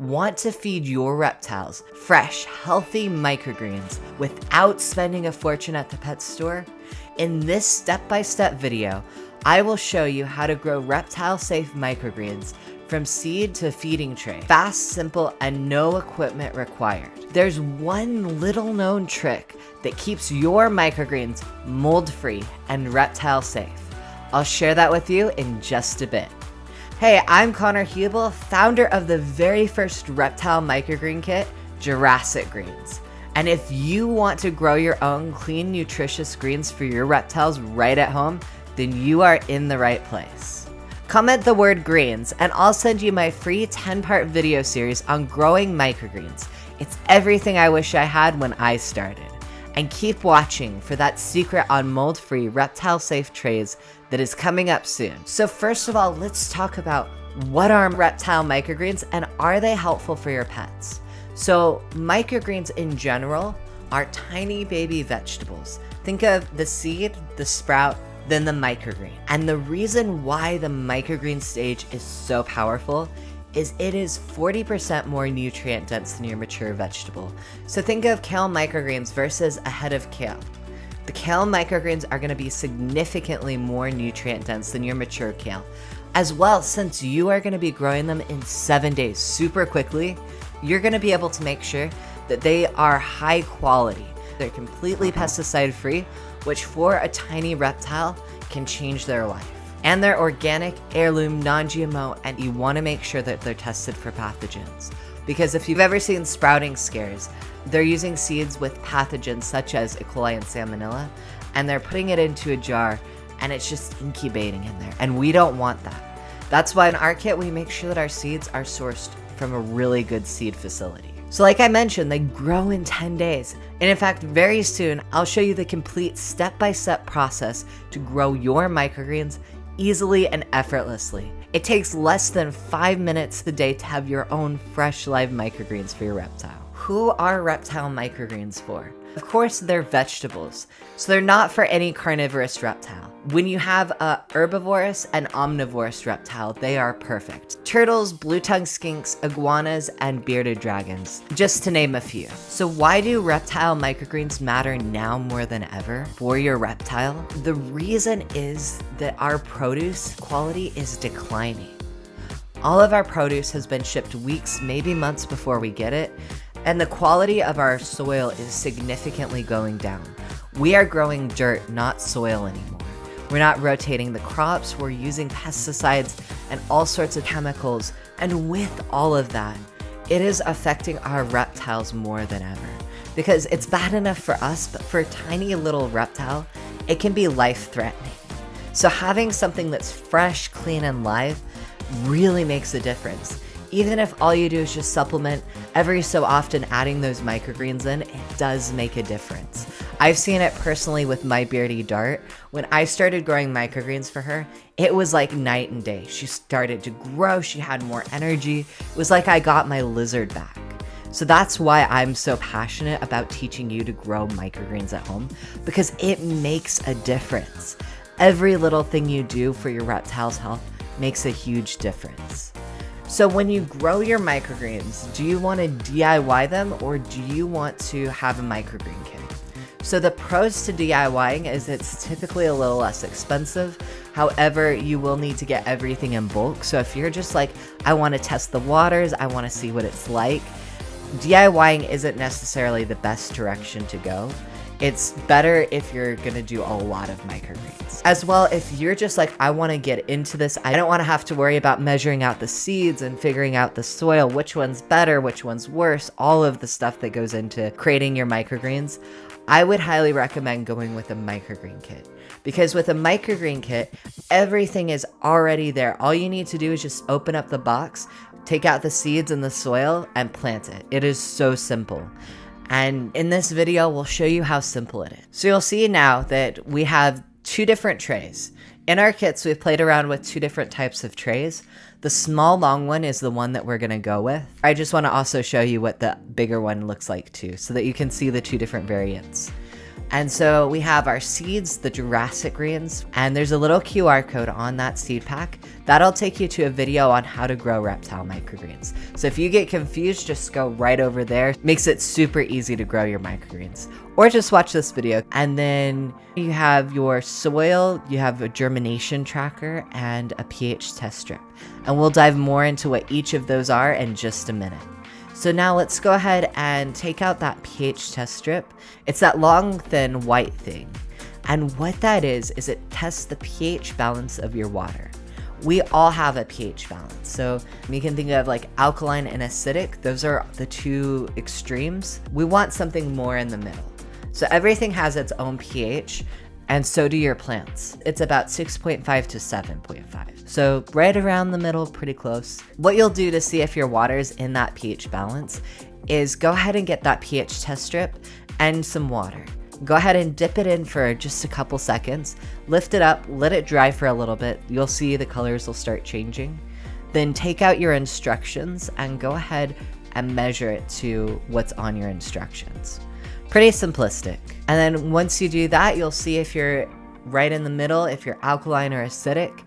Want to feed your reptiles fresh, healthy microgreens without spending a fortune at the pet store? In this step-by-step video, I will show you how to grow reptile-safe microgreens from seed to feeding tray. Fast, simple, and no equipment required. There's one little known trick that keeps your microgreens mold-free and reptile-safe. I'll share that with you in just a bit. Hey, I'm Connor Hubel, founder of the very first reptile microgreen kit, Jurassic Greens. And if you want to grow your own clean, nutritious greens for your reptiles right at home, then you are in the right place. Comment the word greens and I'll send you my free 10-part video series on growing microgreens. It's everything I wish I had when I started. And keep watching for that secret on mold-free, reptile-safe trays that is coming up soon. So first of all, let's talk about what are reptile microgreens and are they helpful for your pets? So microgreens in general are tiny baby vegetables. Think of the seed, the sprout, then the microgreen. And the reason why the microgreen stage is so powerful is it is 40% more nutrient dense than your mature vegetable. So think of kale microgreens versus a head of kale. The kale microgreens are going to be significantly more nutrient dense than your mature kale. As well, since you are going to be growing them in 7 days super quickly, you're going to be able to make sure that they are high quality. They're completely pesticide free, which for a tiny reptile can change their life. And they're organic, heirloom, non-GMO, and you want to make sure that they're tested for pathogens. Because if you've ever seen sprouting scares, they're using seeds with pathogens such as E. coli and salmonella, and they're putting it into a jar, and it's just incubating in there. And we don't want that. That's why in our kit, we make sure that our seeds are sourced from a really good seed facility. So like I mentioned, they grow in 10 days. And in fact, very soon, I'll show you the complete step-by-step process to grow your microgreens easily and effortlessly. It takes less than 5 minutes a day to have your own fresh live microgreens for your reptile. Who are reptile microgreens for? Of course, they're vegetables, so they're not for any carnivorous reptile. When you have a herbivorous and omnivorous reptile, they are perfect. Turtles, blue-tongued skinks, iguanas, and bearded dragons, just to name a few. So why do reptile microgreens matter now more than ever for your reptile? The reason is that our produce quality is declining. All of our produce has been shipped weeks, maybe months before we get it, and the quality of our soil is significantly going down. We are growing dirt, not soil anymore. We're not rotating the crops, we're using pesticides and all sorts of chemicals. And with all of that, it is affecting our reptiles more than ever. Because it's bad enough for us, but for a tiny little reptile, it can be life-threatening. So having something that's fresh, clean, and live really makes a difference. Even if all you do is just supplement every so often adding those microgreens in, it does make a difference. I've seen it personally with my beardy Dart. When I started growing microgreens for her, it was like night and day. She started to grow, she had more energy. It was like I got my lizard back. So that's why I'm so passionate about teaching you to grow microgreens at home, because it makes a difference. Every little thing you do for your reptile's health makes a huge difference. So when you grow your microgreens, do you want to DIY them or do you want to have a microgreen kit? So the pros to DIYing is it's typically a little less expensive. However, you will need to get everything in bulk. So if you're just like, I want to test the waters, I want to see what it's like, DIYing isn't necessarily the best direction to go. It's better if you're gonna do a lot of microgreens. As well, if you're just like, I wanna get into this, I don't wanna have to worry about measuring out the seeds and figuring out the soil, which one's better, which one's worse, all of the stuff that goes into creating your microgreens, I would highly recommend going with a microgreen kit. Because with a microgreen kit, everything is already there. All you need to do is just open up the box, take out the seeds and the soil, and plant it. It is so simple. And in this video, we'll show you how simple it is. So you'll see now that we have 2 different trays. In our kits, we've played around with 2 different types of trays. The small long one is the one that we're gonna go with. I just wanna also show you what the bigger one looks like too, so that you can see the 2 different variants. And so we have our seeds, the Jurassic Greens, and there's a little QR code on that seed pack. That'll take you to a video on how to grow reptile microgreens. So if you get confused, just go right over there. Makes it super easy to grow your microgreens. Or just watch this video. And then you have your soil, you have a germination tracker, and a pH test strip. And we'll dive more into what each of those are in just a minute. So now let's go ahead and take out that pH test strip. It's that long, thin, white thing. And what that is it tests the pH balance of your water. We all have a pH balance. So you can think of like alkaline and acidic. Those are the two extremes. We want something more in the middle. So everything has its own pH, and so do your plants. It's about 6.5 to 7.5. So right around the middle, pretty close. What you'll do to see if your water's in that pH balance is go ahead and get that pH test strip and some water. Go ahead and dip it in for just a couple seconds, lift it up, let it dry for a little bit. You'll see the colors will start changing. Then take out your instructions and go ahead and measure it to what's on your instructions. Pretty simplistic. And then once you do that, you'll see if you're right in the middle, if you're alkaline or acidic.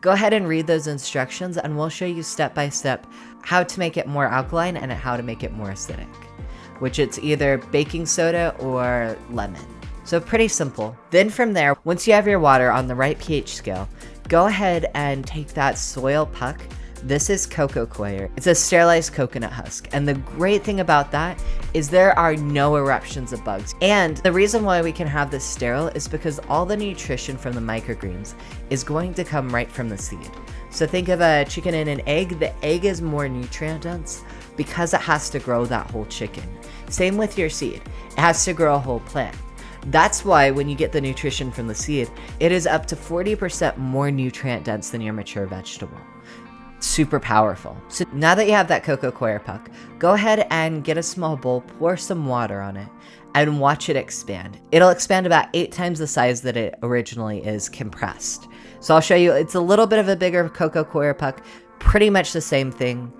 Go ahead and read those instructions and we'll show you step by step how to make it more alkaline and how to make it more acidic, which it's either baking soda or lemon. So pretty simple. Then from there, once you have your water on the right pH scale, go ahead and take that soil puck. This is Coco coir. It's a sterilized coconut husk. And the great thing about that is there are no eruptions of bugs. And the reason why we can have this sterile is because all the nutrition from the microgreens is going to come right from the seed. So think of a chicken and an egg. The egg is more nutrient dense because it has to grow that whole chicken. Same with your seed. It has to grow a whole plant. That's why when you get the nutrition from the seed, it is up to 40% more nutrient dense than your mature vegetable. Super powerful. So now that you have that Coco coir puck, go ahead and get a small bowl, pour some water on it, and watch it expand. It'll expand about 8 times the size that it originally is compressed. So I'll show you, it's a little bit of a bigger Coco coir puck, pretty much the same thing.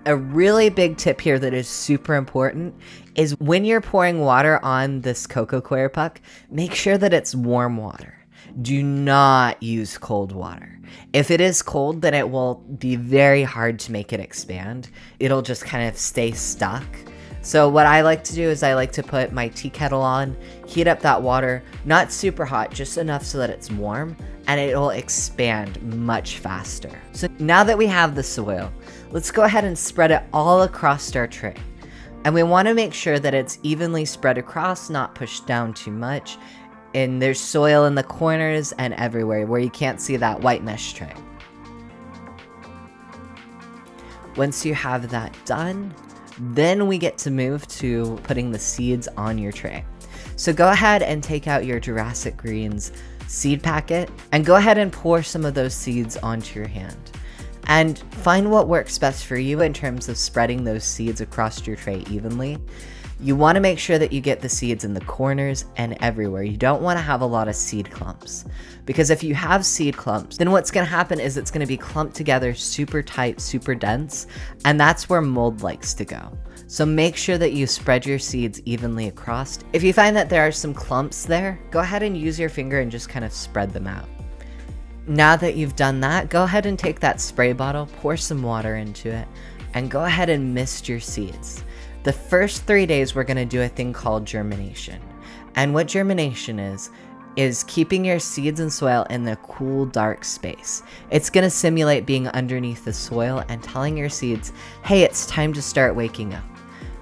A really big tip here that is super important is when you're pouring water on this Coco coir puck, make sure that it's warm water. Do not use cold water. If it is cold, then it will be very hard to make it expand. It'll just kind of stay stuck. So what I like to do is I like to put my tea kettle on, heat up that water, not super hot, just enough so that it's warm, and it'll expand much faster. So now that we have the soil, let's go ahead and spread it all across our tray. And we want to make sure that it's evenly spread across, not pushed down too much. And there's soil in the corners and everywhere where you can't see that white mesh tray. Once you have that done, then we get to move to putting the seeds on your tray. So go ahead and take out your Jurassic Greens seed packet and go ahead and pour some of those seeds onto your hand. And find what works best for you in terms of spreading those seeds across your tray evenly. You want to make sure that you get the seeds in the corners and everywhere. You don't want to have a lot of seed clumps, because if you have seed clumps, then what's going to happen is it's going to be clumped together super tight, super dense, and that's where mold likes to go. So make sure that you spread your seeds evenly across. If you find that there are some clumps there, go ahead and use your finger and just kind of spread them out. Now that you've done that, go ahead and take that spray bottle, pour some water into it, and go ahead and mist your seeds. The first 3 days, we're going to do a thing called germination. And what germination is keeping your seeds and soil in the cool, dark space. It's going to simulate being underneath the soil and telling your seeds, hey, it's time to start waking up.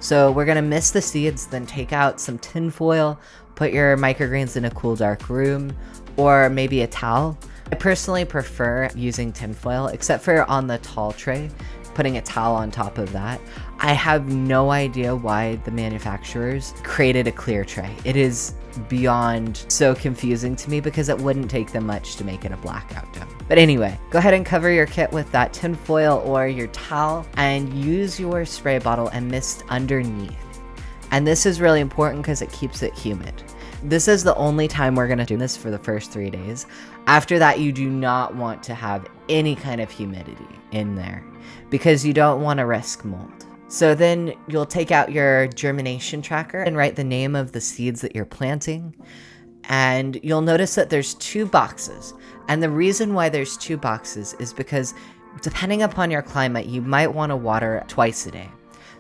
So we're going to mist the seeds, then take out some tin foil, put your microgreens in a cool, dark room, or maybe a towel. I personally prefer using tin foil, except for on the tall tray, putting a towel on top of that. I have no idea why the manufacturers created a clear tray. It is beyond so confusing to me because it wouldn't take them much to make it a blackout dome. But anyway, go ahead and cover your kit with that tin foil or your towel and use your spray bottle and mist underneath. And this is really important because it keeps it humid. This is the only time we're going to do this for the first 3 days. After that, you do not want to have any kind of humidity in there because you don't want to risk mold. So then you'll take out your germination tracker and write the name of the seeds that you're planting. And you'll notice that there's 2 boxes. And the reason why there's 2 boxes is because depending upon your climate, you might want to water twice a day.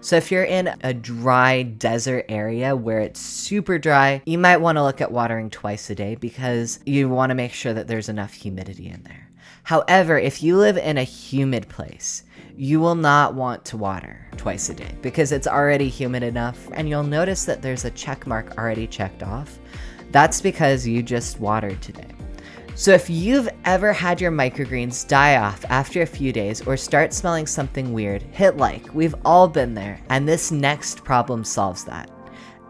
So if you're in a dry desert area where it's super dry, you might want to look at watering twice a day because you want to make sure that there's enough humidity in there. However, if you live in a humid place, you will not want to water twice a day because it's already humid enough, and you'll notice that there's a check mark already checked off. That's because you just watered today. So if you've ever had your microgreens die off after a few days or start smelling something weird, hit like. We've all been there, and this next problem solves that.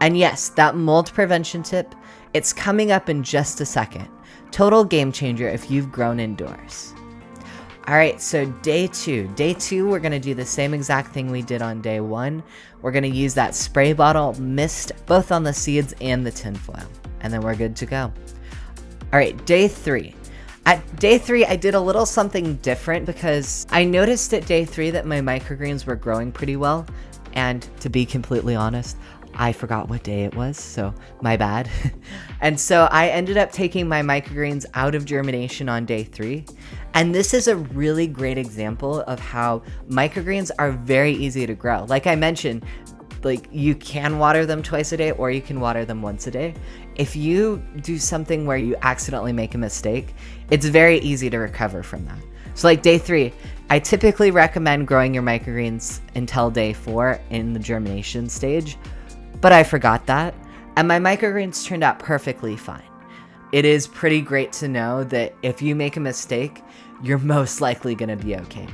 And yes, that mold prevention tip, it's coming up in just a second. Total game changer if you've grown indoors. All right, so day 2. Day 2, we're gonna do the same exact thing we did on day 1. We're gonna use that spray bottle mist both on the seeds and the tinfoil, and then we're good to go. All right, day 3. At day 3, I did a little something different because I noticed at day 3 that my microgreens were growing pretty well. And to be completely honest, I forgot what day it was, so my bad. And so I ended up taking my microgreens out of germination on day 3. And this is a really great example of how microgreens are very easy to grow. Like I mentioned, like you can water them twice a day or you can water them once a day. If you do something where you accidentally make a mistake, it's very easy to recover from that. So like day 3, I typically recommend growing your microgreens until day 4 in the germination stage, but I forgot that, and my microgreens turned out perfectly fine. It is pretty great to know that if you make a mistake, you're most likely gonna be okay.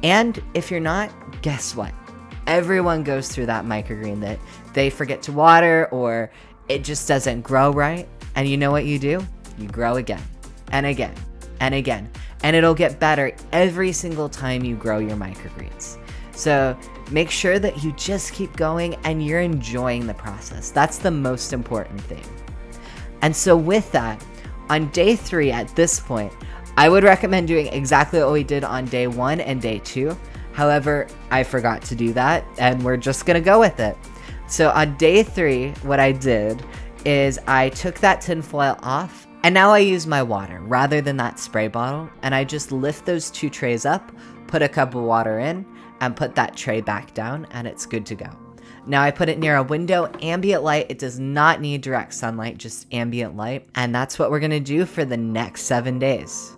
And if you're not, guess what? Everyone goes through that microgreen that they forget to water or it just doesn't grow right. And you know what you do? You grow again and again and again. And it'll get better every single time you grow your microgreens. So make sure that you just keep going and you're enjoying the process. That's the most important thing. And so with that, on day 3 at this point, I would recommend doing exactly what we did on day 1 and day 2. However, I forgot to do that, and we're just gonna go with it. So on day 3, what I did is I took that tinfoil off, and now I use my water rather than that spray bottle, and I just lift those 2 trays up, put a cup of water in, and put that tray back down, and it's good to go. Now I put it near a window, ambient light. It does not need direct sunlight, just ambient light, and that's what we're gonna do for the next 7 days.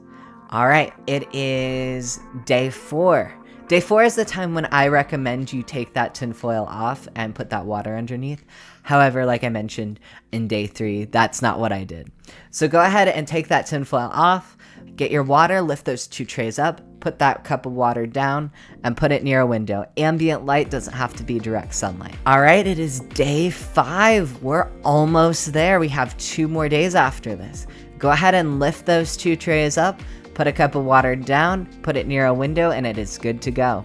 All right, it is day 4. Day 4 is the time when I recommend you take that tinfoil off and put that water underneath. However, like I mentioned, in day 3, that's not what I did. So go ahead and take that tinfoil off, get your water, lift those 2 trays up, put that cup of water down, and put it near a window. Ambient light doesn't have to be direct sunlight. All right, it is day 5. We're almost there. We have 2 more days after this. Go ahead and lift those 2 trays up, put a cup of water down, put it near a window, and it is good to go.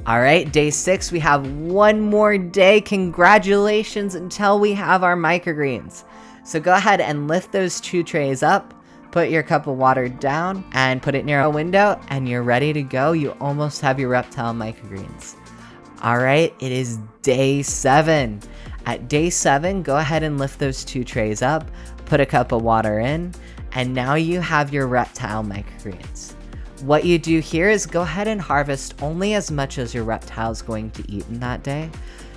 All right, day 6, we have 1 more day. Congratulations until we have our microgreens. So go ahead and lift those 2 trays up, put your cup of water down, and put it near a window, and you're ready to go. You almost have your reptile microgreens. All right, it is day 7. At day 7, go ahead and lift those 2 trays up, put a cup of water in, and now you have your reptile microgreens. What you do here is go ahead and harvest only as much as your reptile is going to eat in that day.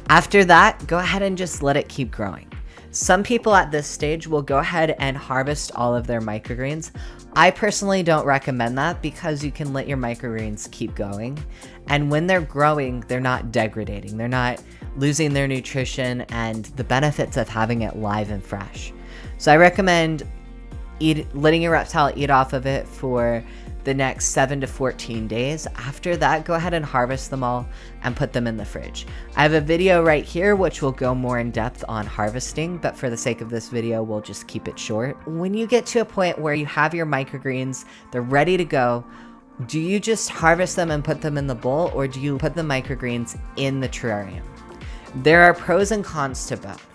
After that, go ahead and just let it keep growing. Some people at this stage will go ahead and harvest all of their microgreens. I personally don't recommend that because you can let your microgreens keep going. And when they're growing, they're not degrading. They're not losing their nutrition and the benefits of having it live and fresh. So I recommend letting your reptile eat off of it for the next 7 to 14 days. After that, go ahead and harvest them all and put them in the fridge. I have a video right here which will go more in depth on harvesting, but for the sake of this video, we'll just keep it short. When you get to a point where you have your microgreens, they're ready to go, do you just harvest them and put them in the bowl, or do you put the microgreens in the terrarium? There are pros and cons to both.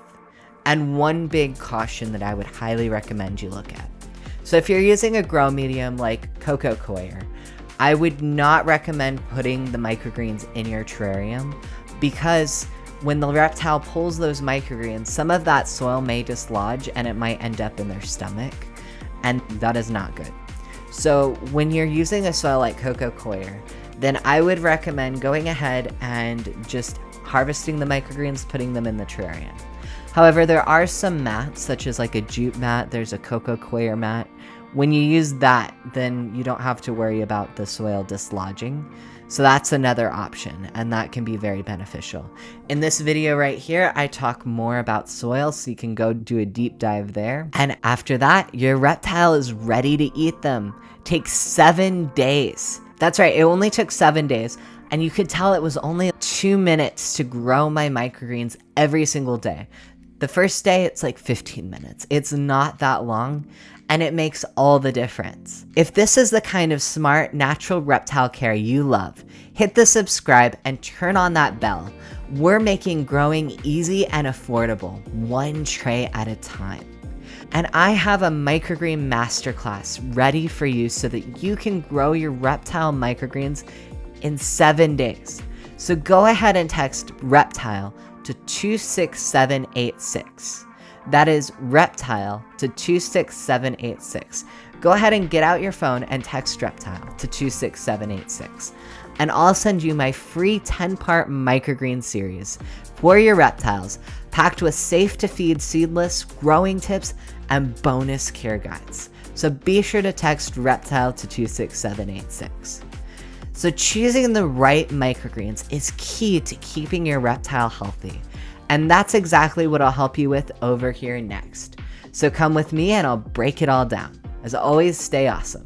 And one big caution that I would highly recommend you look at. So if you're using a grow medium like Coco coir, I would not recommend putting the microgreens in your terrarium because when the reptile pulls those microgreens, some of that soil may dislodge and it might end up in their stomach, and that is not good. So when you're using a soil like Coco coir, then I would recommend going ahead and just harvesting the microgreens, putting them in the terrarium. However, there are some mats, such as like a jute mat, there's a Coco coir mat. When you use that, then you don't have to worry about the soil dislodging. So that's another option, and that can be very beneficial. In this video right here, I talk more about soil, so you can go do a deep dive there. And after that, your reptile is ready to eat them. Takes 7 days. That's right, it only took 7 days. And you could tell it was only 2 minutes to grow my microgreens every single day. The first day, it's like 15 minutes. It's not that long, and it makes all the difference. If this is the kind of smart, natural reptile care you love, hit the subscribe and turn on that bell. We're making growing easy and affordable, one tray at a time. And I have a microgreen masterclass ready for you so that you can grow your reptile microgreens in 7 days. So go ahead and text reptile to 26786. That is reptile to 26786. Go ahead and get out your phone and text reptile to 26786. And I'll send you my free 10-part microgreen series for your reptiles, packed with safe to feed seedless, growing tips, and bonus care guides. So be sure to text reptile to 26786. So choosing the right microgreens is key to keeping your reptile healthy. And that's exactly what I'll help you with over here next. So come with me and I'll break it all down. As always, stay awesome.